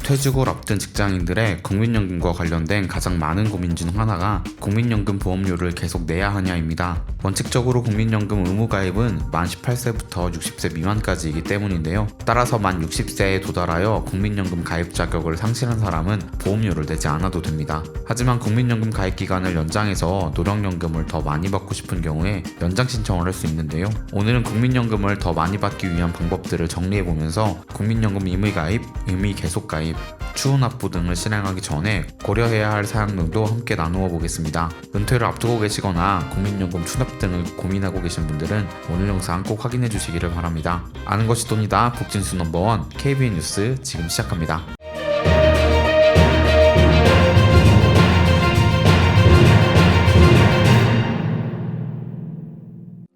퇴직을 앞둔 직장인들의 국민연금과 관련된 가장 많은 고민 중 하나가 국민연금 보험료를 계속 내야 하냐입니다. 원칙적으로 국민연금 의무가입은 만 18세부터 60세 미만까지이기 때문인데요. 따라서 만 60세에 도달하여 국민연금 가입 자격을 상실한 사람은 보험료를 내지 않아도 됩니다. 하지만 국민연금 가입 기간을 연장해서 노령연금을 더 많이 받고 싶은 경우에 연장 신청을 할 수 있는데요. 오늘은 국민연금을 더 많이 받기 위한 방법들을 정리해보면서 국민연금 임의가입, 임의계속가입, 추후납부 등을 실행하기 전에 고려해야 할 사항 등도 함께 나누어 보겠습니다. 은퇴를 앞두고 계시거나 국민연금 추납 등을 고민하고 계신 분들은 오늘 영상 꼭 확인해 주시기를 바랍니다. 아는 것이 돈이다 복진수 넘버원 KBN 뉴스 지금 시작합니다.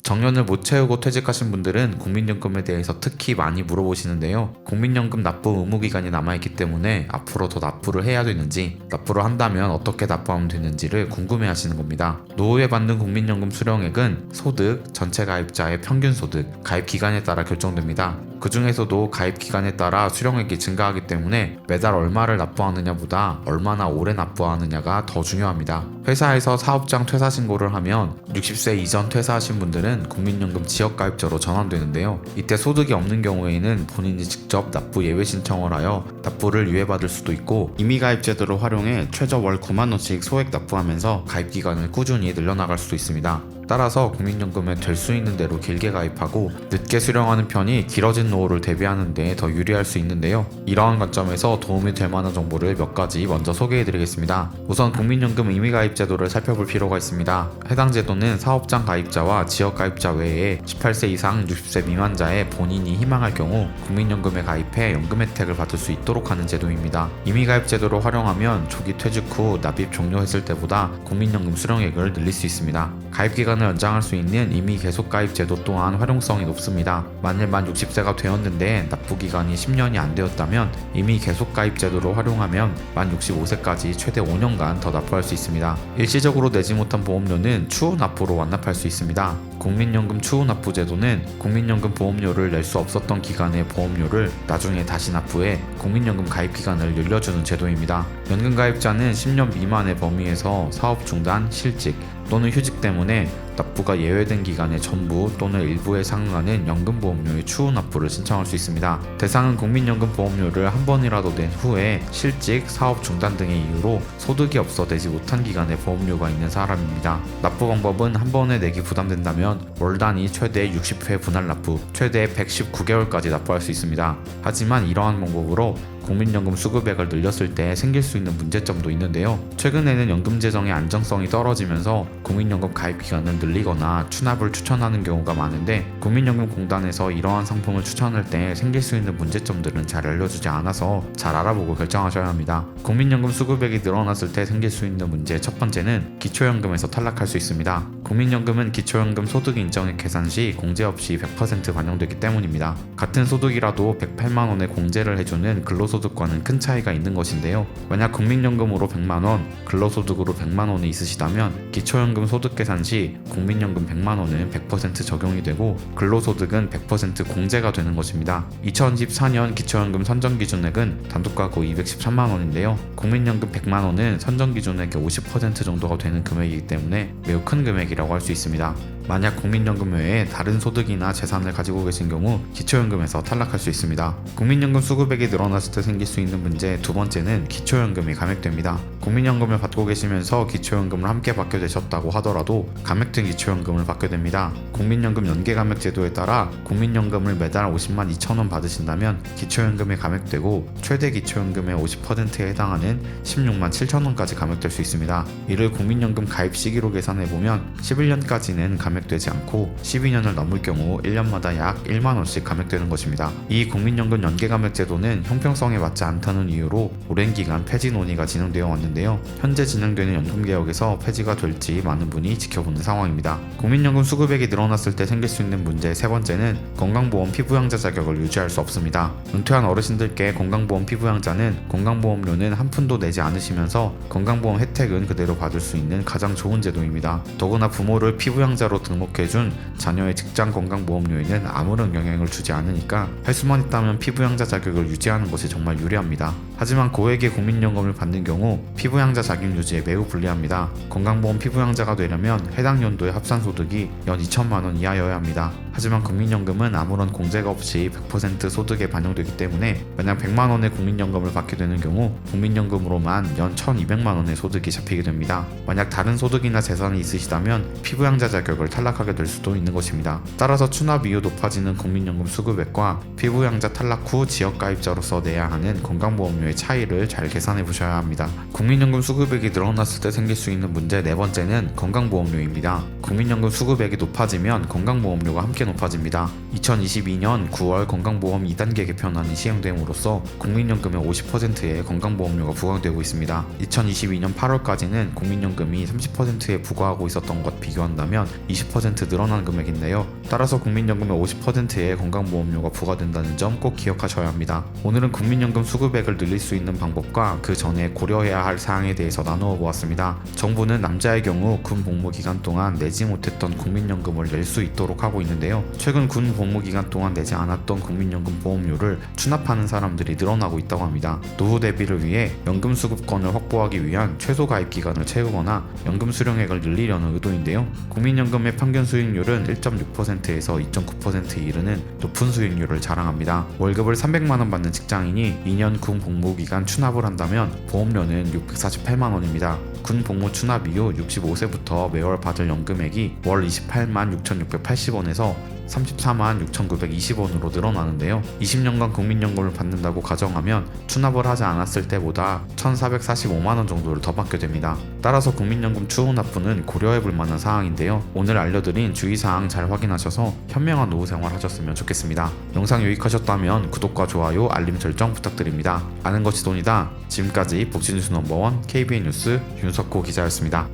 정년을 못 채우고 퇴직하신 분들은 국민연금에 대해서 특히 많이 물어보시는데요. 국민연금 납부 의무기간이 남아있기 때문에 앞으로 더 납부를 해야 되는지, 납부를 한다면 어떻게 납부하면 되는지를 궁금해하시는 겁니다. 노후에 받는 국민연금 수령액은 소득, 전체 가입자의 평균 소득, 가입 기간에 따라 결정됩니다. 그 중에서도 가입 기간에 따라 수령액이 증가하기 때문에 매달 얼마를 납부하느냐보다 얼마나 오래 납부하느냐가 더 중요합니다. 회사에서 사업장 퇴사 신고를 하면 60세 이전 퇴사하신 분들은 국민연금 지역가입자로 전환되는데요. 이때 소득이 없는 경우에는 본인이 직접 납부 예외 신청을 하여 납부를 유예받을 수도 있고, 임의가입 제도를 활용해 최저 월 9만원씩 소액 납부하면서 가입 기간을 꾸준히 늘려나갈 수도 있습니다. 따라서 국민연금에 될 수 있는 대로 길게 가입하고 늦게 수령하는 편이 길어진 노후를 대비하는 데 더 유리할 수 있는데요. 이러한 관점에서 도움이 될 만한 정보를 몇 가지 먼저 소개해드리겠습니다. 우선 국민연금 임의가입 제도를 살펴볼 필요가 있습니다. 해당 제도는 사업장 가입자와 지역가입자 외에 18세 이상 60세 미만자의 본인이 희망할 경우 국민연금에 가입해 연금 혜택을 받을 수 있도록 하는 제도입니다. 임의가입 제도를 활용하면 조기 퇴직 후 납입 종료했을 때보다 국민연금 수령액을 늘릴 수 있습니다. 가입 기간을 연장할 수 있는 임의 계속 가입 제도 또한 활용성이 높습니다. 만일 만 60세가 되었는데 납부 기간이 10년이 안 되었다면 임의 계속 가입 제도를 활용하면 만 65세까지 최대 5년간 더 납부할 수 있습니다. 일시적으로 내지 못한 보험료는 추후 납부로 완납할 수 있습니다. 국민연금 추후 납부 제도는 국민연금 보험료를 낼 수 없었던 기간의 보험료를 나중에 다시 납부해 국민연금 가입 기간을 늘려주는 제도입니다. 연금 가입자는 10년 미만의 범위에서 사업 중단, 실직 또는 휴직 때문에 납부가 예외된 기간의 전부 또는 일부에 상응하는 연금보험료의 추후 납부를 신청할 수 있습니다. 대상은 국민연금 보험료를 한 번이라도 낸 후에 실직, 사업 중단 등의 이유로 소득이 없어 내지 못한 기간의 보험료가 있는 사람입니다. 납부 방법은 한 번에 내기 부담된다면 월 단위 최대 60회 분할 납부, 최대 119개월까지 납부할 수 있습니다. 하지만 이러한 방법으로 국민연금 수급액을 늘렸을 때 생길 수 있는 문제점도 있는데요. 최근에는 연금 재정의 안정성이 떨어지면서 국민연금 가입 기간을 늘리거나 추납을 추천하는 경우가 많은데, 국민연금공단에서 이러한 상품을 추천할 때 생길 수 있는 문제점들은 잘 알려주지 않아서 잘 알아보고 결정하셔야 합니다. 국민연금 수급액이 늘어났을 때 생길 수 있는 문제 첫 번째는 기초연금에서 탈락할 수 있습니다. 국민연금은 기초연금 소득 인정액 계산 시 공제 없이 100% 반영되기 때문입니다. 같은 소득이라도 108만원의 공제를 해주는 근로소득과는 큰 차이가 있는 것인데요. 만약 국민연금으로 100만원, 근로소득으로 100만원이 있으시다면 기초연금 소득 계산 시 국민연금 100만원은 100% 적용이 되고 근로소득은 100% 공제가 되는 것입니다. 2024년 기초연금 선정기준액은 단독가구 213만원인데요. 국민연금 100만원은 선정기준액의 50% 정도가 되는 금액이기 때문에 매우 큰 금액이라고 할 수 있습니다. 만약 국민연금 외에 다른 소득이나 재산을 가지고 계신 경우 기초연금에서 탈락할 수 있습니다. 국민연금 수급액이 늘어났을 때 생길 수 있는 문제 두 번째는 기초연금이 감액됩니다. 국민연금을 받고 계시면서 기초연금을 함께 받게 되셨다고 하더라도 감액된 기초연금을 받게 됩니다. 국민연금 연계감액 제도에 따라 국민연금을 매달 50만 2천원 받으신다면 기초연금이 감액되고 최대 기초연금의 50%에 해당하는 16만 7천원까지 감액될 수 있습니다. 이를 국민연금 가입 시기로 계산해보면 11년까지는 감액되지 않고 12년을 넘을 경우 1년마다 약 1만원씩 감액되는 것입니다. 이 국민연금 연계감액 제도는 형평성에 맞지 않다는 이유로 오랜 기간 폐지 논의가 진행되어 왔는데요. 현재 진행되는 연금개혁에서 폐지가 될지 많은 분이 지켜보는 상황입니다. 국민연금 수급액이 늘어났을 때 생길 수 있는 문제 세 번째는 건강보험 피부양자 자격을 유지할 수 없습니다. 은퇴한 어르신들께 건강보험 피부양자는 건강보험료는 한 푼도 내지 않으시면서 건강보험 혜택은 그대로 받을 수 있는 가장 좋은 제도입니다. 더구나 부모를 피부양자로 등록해준 자녀의 직장 건강보험료에는 아무런 영향을 주지 않으니까 할 수만 있다면 피부양자 자격을 유지하는 것이 정말 유리합니다. 하지만 고액의 국민연금을 받는 경우 피부양자 자격 유지에 매우 불리합니다. 건강보험 피부양자가 되려면 해당 연도의 합산소득이 연 2천만 원 이하여야 합니다. 하지만 국민연금은 아무런 공제가 없이 100% 소득에 반영되기 때문에 만약 100만 원의 국민연금을 받게 되는 경우 국민연금으로만 연 1,200만 원의 소득이 잡히게 됩니다. 만약 다른 소득이나 재산이 있으시다면 피부양자 자격을 탈락하게 될 수도 있는 것입니다. 따라서 추납 이후 높아지는 국민연금 수급액과 피부양자 탈락 후 지역가입자로서 내야 하는 건강보험료의 차이를 잘 계산해 보셔야 합니다. 국민연금 수급액이 늘어났을 때 생길 수 있는 문제 네 번째는 건강보험료입니다. 국민연금 수급액이 높아지면 건강보험료가 함께 높아집니다. 2022년 9월 건강보험 2단계 개편안이 시행됨으로써 국민연금의 50%의 건강보험료가 부과되고 있습니다. 2022년 8월까지는 국민연금이 30%에 부과하고 있었던 것 비교한다면 20% 늘어난 금액인데요. 따라서 국민연금의 50%의 건강보험료가 부과된다는 점 꼭 기억하셔야 합니다. 오늘은 국민연금 수급액을 늘릴 수 있는 방법과 그 전에 고려해야 할 사항에 대해서 나누어 보았습니다. 정부는 남자의 경우 군 복무 기간 동안 내지 못했던 국민연금을 낼 수 있도록 하고 있는데요. 최근 군 복무 기간 동안 내지 않았던 국민연금 보험료를 추납하는 사람들이 늘어나고 있다고 합니다. 노후 대비를 위해 연금 수급권을 확보하기 위한 최소 가입 기간을 채우거나 연금 수령액을 늘리려는 의도인데요. 국민연금의 평균 수익률은 1.6%에서 2.9%에 이르는 높은 수익률을 자랑합니다. 월급을 300만 원 받는 직장인이 2년 군 복무 기간 추납을 한다면 보험료는 648만 원입니다. 군 복무 추납 이후 65세부터 매월 받을 연금액이 월 28만 6,680원에서 34만 6,920원으로 늘어나는데요. 20년간 국민연금을 받는다고 가정하면 추납을 하지 않았을 때보다 1,445만원 정도를 더 받게 됩니다. 따라서 국민연금 추후 납부는 고려해볼 만한 사항인데요. 오늘 알려드린 주의사항 잘 확인하셔서 현명한 노후생활 하셨으면 좋겠습니다. 영상 유익하셨다면 구독과 좋아요, 알림 설정 부탁드립니다. 아는 것이 돈이다. 지금까지 복지뉴스 넘버원 KBN 뉴스 윤석호 기자였습니다.